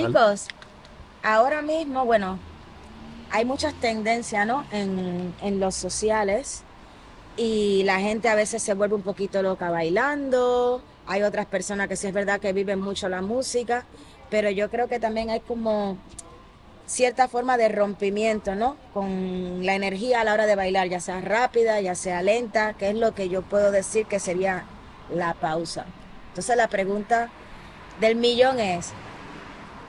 Chicos, ahora mismo, bueno, hay muchas tendencias, ¿no? En los sociales y la gente a veces se vuelve un poquito loca bailando. Hay otras personas que sí es verdad que viven mucho la música, pero yo creo que también hay como cierta forma de rompimiento, ¿no? Con la energía a la hora de bailar, ya sea rápida, ya sea lenta, que es lo que yo puedo decir que sería la pausa. Entonces la pregunta del millón es,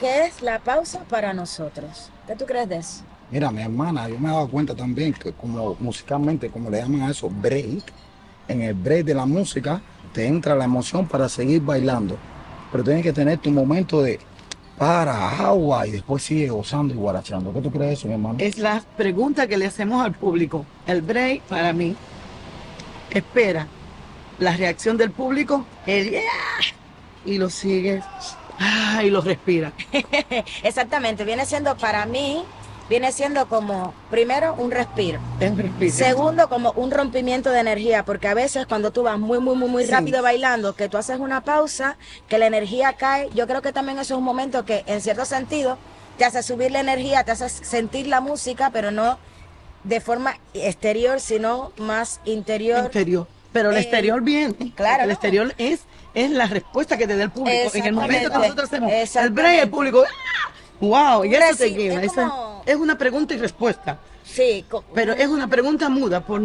¿qué es la pausa para nosotros? ¿Qué tú crees de eso? Mira, mi hermana, yo me he dado cuenta también que como musicalmente, como le llaman a eso, break, en el break de la música te entra la emoción para seguir bailando. Pero tienes que tener tu momento de para, agua y después sigue gozando y guarachando. ¿Qué tú crees de eso, mi hermano? Es la pregunta que le hacemos al público. El break, para mí, espera la reacción del público, el yeah, y lo sigue, y lo respira. Exactamente, viene siendo para mí, viene siendo como, primero, un respiro. Es respiro. Segundo, como un rompimiento de energía, porque a veces cuando tú vas muy Sí. rápido bailando, que tú haces una pausa, que la energía cae, yo creo que también eso es un momento que, en cierto sentido, te hace subir la energía, te hace sentir la música, pero no de forma exterior, sino más interior. Pero el exterior viene. Claro, El ¿no? exterior es la respuesta que te da el público. En el momento que Exactamente. nosotros hacemos el Exactamente. break, el público, wow, y eso te lleva. Es como... Es una pregunta y respuesta. Sí, Pero es una pregunta muda por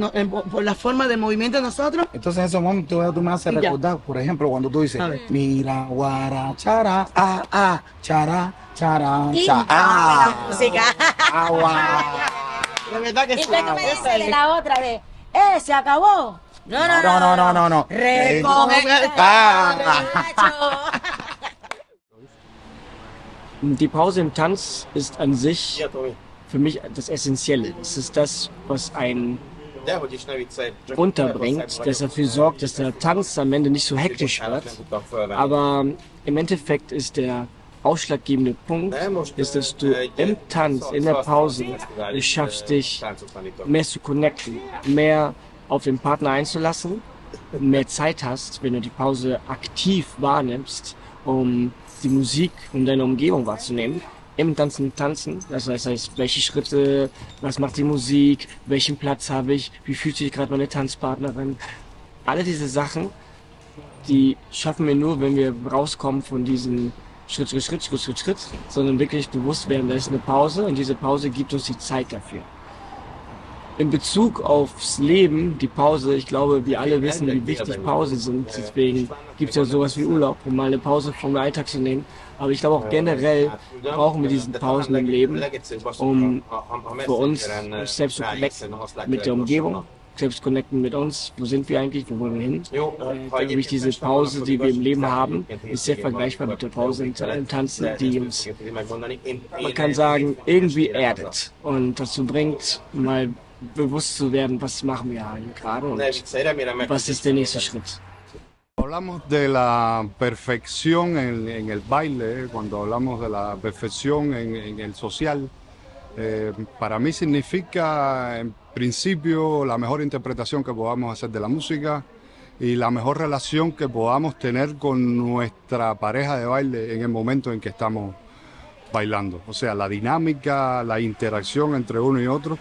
la forma de movimiento de nosotros. Entonces en ese momento tú me haces Ya. recordar, por ejemplo, cuando tú dices, A ver. mira, guarachara, chara, chara, Y cha, la música. agua. De verdad que ¿Y sí. qué tú me Esa dices de es. la otra de, se acabó? No. Recoge Die Pause im Tanz ist an sich für mich das Essentielle. Es ist das, was einen runterbringt, das dafür sorgt, dass der Tanz am Ende nicht so hektisch wird. Aber im Endeffekt ist der ausschlaggebende Punkt, ist, dass du im Tanz, in der Pause, es schaffst, dich mehr zu connecten, mehr auf den Partner einzulassen, mehr Zeit hast, wenn du die Pause aktiv wahrnimmst, um die Musik und deine Umgebung wahrzunehmen. Im Tanzen, das heißt, welche Schritte, was macht die Musik, welchen Platz habe ich, wie fühlt sich gerade meine Tanzpartnerin. Alle diese Sachen, die schaffen wir nur, wenn wir rauskommen von diesem Schritt, sondern wirklich bewusst werden, da ist eine Pause und diese Pause gibt uns die Zeit dafür. In Bezug aufs Leben, die Pause, ich glaube, wir alle wissen, wie wichtig Pausen sind. Deswegen gibt es ja sowas wie Urlaub, um mal eine Pause vom Alltag zu nehmen. Aber ich glaube auch generell brauchen wir diese Pausen im Leben, um für uns selbst zu connecten mit der Umgebung, selbst connecten mit uns. Wo sind wir eigentlich? Wo wollen wir hin? Glaube ich, diese Pause, die wir im Leben haben, ist sehr vergleichbar mit der Pause im Tanzen, die uns, man kann sagen, irgendwie erdet und dazu bringt, mal bewusst zu werden, was machen wir eigentlich gerade und was ist der nächste Schritt. Hablamos de la perfección en el baile, cuando hablamos de la perfección en el social, para mí significa en principio la mejor interpretación que podamos hacer de la música y la mejor relación que podamos tener con nuestra pareja de baile en el momento en que estamos bailando. O sea, la dinámica, la interacción entre uno y otro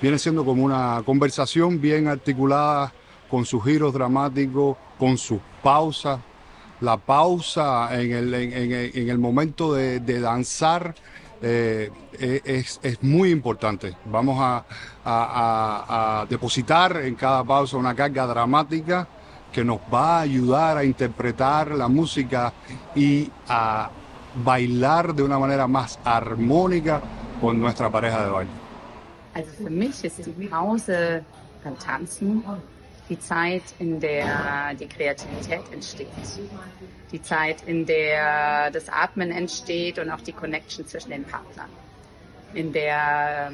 viene siendo como una conversación bien articulada, con sus giros dramáticos, con sus pausas. La pausa en el momento de danzar es muy importante. Vamos a depositar en cada pausa una carga dramática que nos va a ayudar a interpretar la música y a bailar de una manera más armónica con nuestra pareja de baile. Also für mich ist die Pause beim Tanzen die Zeit, in der die Kreativität entsteht. Die Zeit, in der das Atmen entsteht und auch die Connection zwischen den Partnern. In der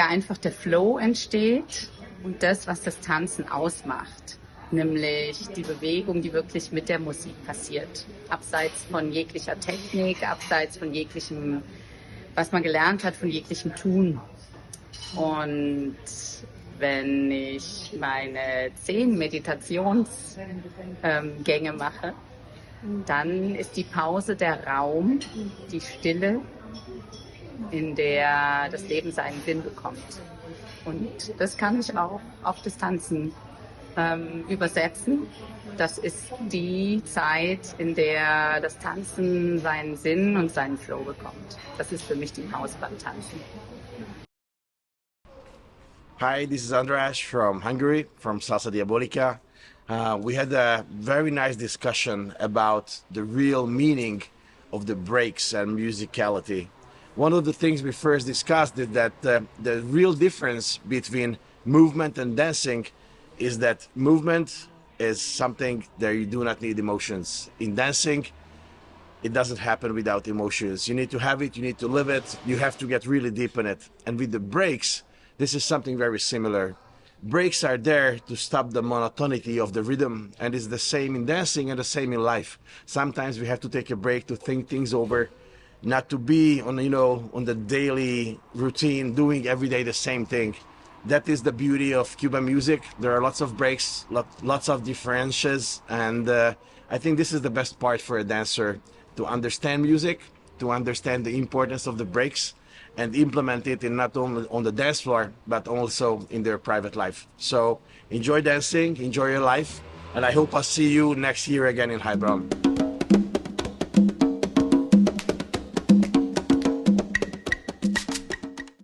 einfach der Flow entsteht und das, was das Tanzen ausmacht. Nämlich die Bewegung, die wirklich mit der Musik passiert. Abseits von jeglicher Technik, abseits von jeglichem, was man gelernt hat, von jeglichem Tun. Und wenn ich meine 10 Meditationsgänge mache, Dann ist die Pause der Raum, die Stille, in der das Leben seinen Sinn bekommt. Und das kann ich auch auf das Tanzen übersetzen. Das ist die Zeit, in der das Tanzen seinen Sinn und seinen Flow bekommt. Das ist für mich die Pause beim Tanzen. Hi, this is Andras from Hungary, from Salsa Diabolica. We had a very nice discussion about the real meaning of the breaks and musicality. One of the things we first discussed is that the real difference between movement and dancing is that movement is something that you do not need emotions. In dancing, it doesn't happen without emotions. You need to have it, you need to live it, you have to get really deep in it. And with the breaks, this is something very similar. Breaks are there to stop the monotonity of the rhythm, and it's the same in dancing and the same in life. Sometimes we have to take a break to think things over, not to be on, on the daily routine, doing every day the same thing. That is the beauty of Cuban music. There are lots of breaks, lots of differences, and I think this is the best part for a dancer, to understand music, to understand the importance of the breaks, and implement it in not only on the dance floor, but also in their private life. So enjoy dancing, enjoy your life, and I hope I'll see you next year again in Heilbronn.